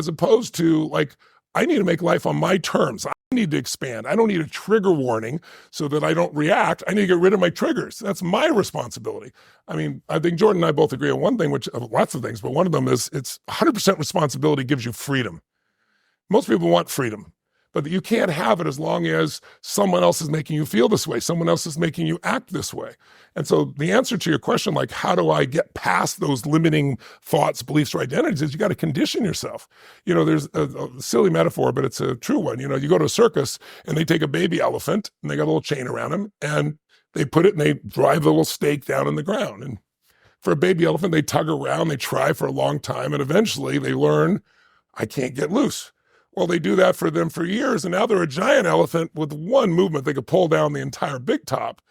as opposed to like, I need to make life on my terms. I need to expand. I don't need a trigger warning so that I don't react. I need to get rid of my triggers. That's my responsibility. I mean, I think Jordan and I both agree on one thing, which lots of things, but one of them is it's 100% responsibility gives you freedom. Most people want freedom, but you can't have it as long as someone else is making you feel this way. Someone else is making you act this way. And so the answer to your question, like, how do I get past those limiting thoughts, beliefs, or identities, is you got to condition yourself. You know, there's a silly metaphor, but it's a true one. You know, you go to a circus and they take a baby elephant and they got a little chain around him and they put it and they drive the little stake down in the ground. And for a baby elephant, they tug around, they try for a long time, and eventually they learn, I can't get loose. Well, they do that for them for years, and now they're a giant elephant with one movement. They could pull down the entire big top,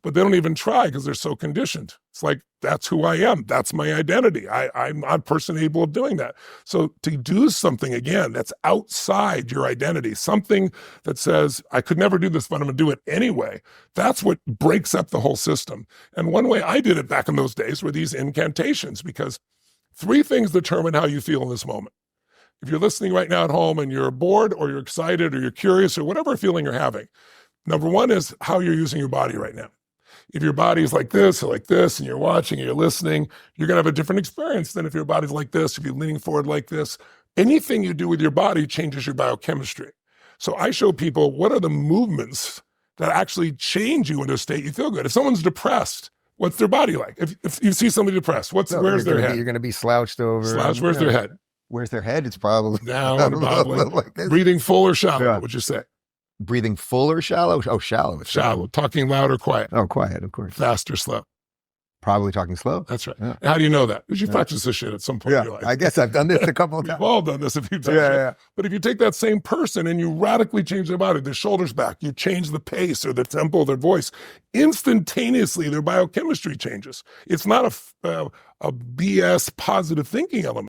but they don't even try because they're so conditioned. It's like, that's who I am. That's my identity. I'm not person able of doing that. So to do something, again, that's outside your identity, something that says, I could never do this, but I'm going to do it anyway. That's what breaks up the whole system. And one way I did it back in those days were these incantations, because 3 things determine how you feel in this moment. If you're listening right now at home and you're bored or you're excited or you're curious or whatever feeling you're having, number 1 is how you're using your body right now. If your body is like this or like this and you're watching and you're listening, you're going to have a different experience than if your body's like this, if you're leaning forward like this. Anything you do with your body changes your biochemistry. So I show people what are the movements that actually change you into a state you feel good. If someone's depressed, what's their body like? If you see somebody depressed, where's their head? You're going to be slouched over. Slouched, where's their head? Where's their head? It's probably down, like breathing full or shallow, yeah. would you say? Breathing full or shallow? Oh, shallow. Shallow. Talking loud or quiet? Oh, quiet, of course. Fast or slow? Probably talking slow. That's right. Yeah. How do you know that? Because you practice this shit at some point in your life. I guess I've done this a couple of times. We've all done this a few times. Yeah. But if you take that same person and you radically change their body, their shoulders back, you change the pace or the tempo of their voice, instantaneously their biochemistry changes. It's not a BS positive thinking element.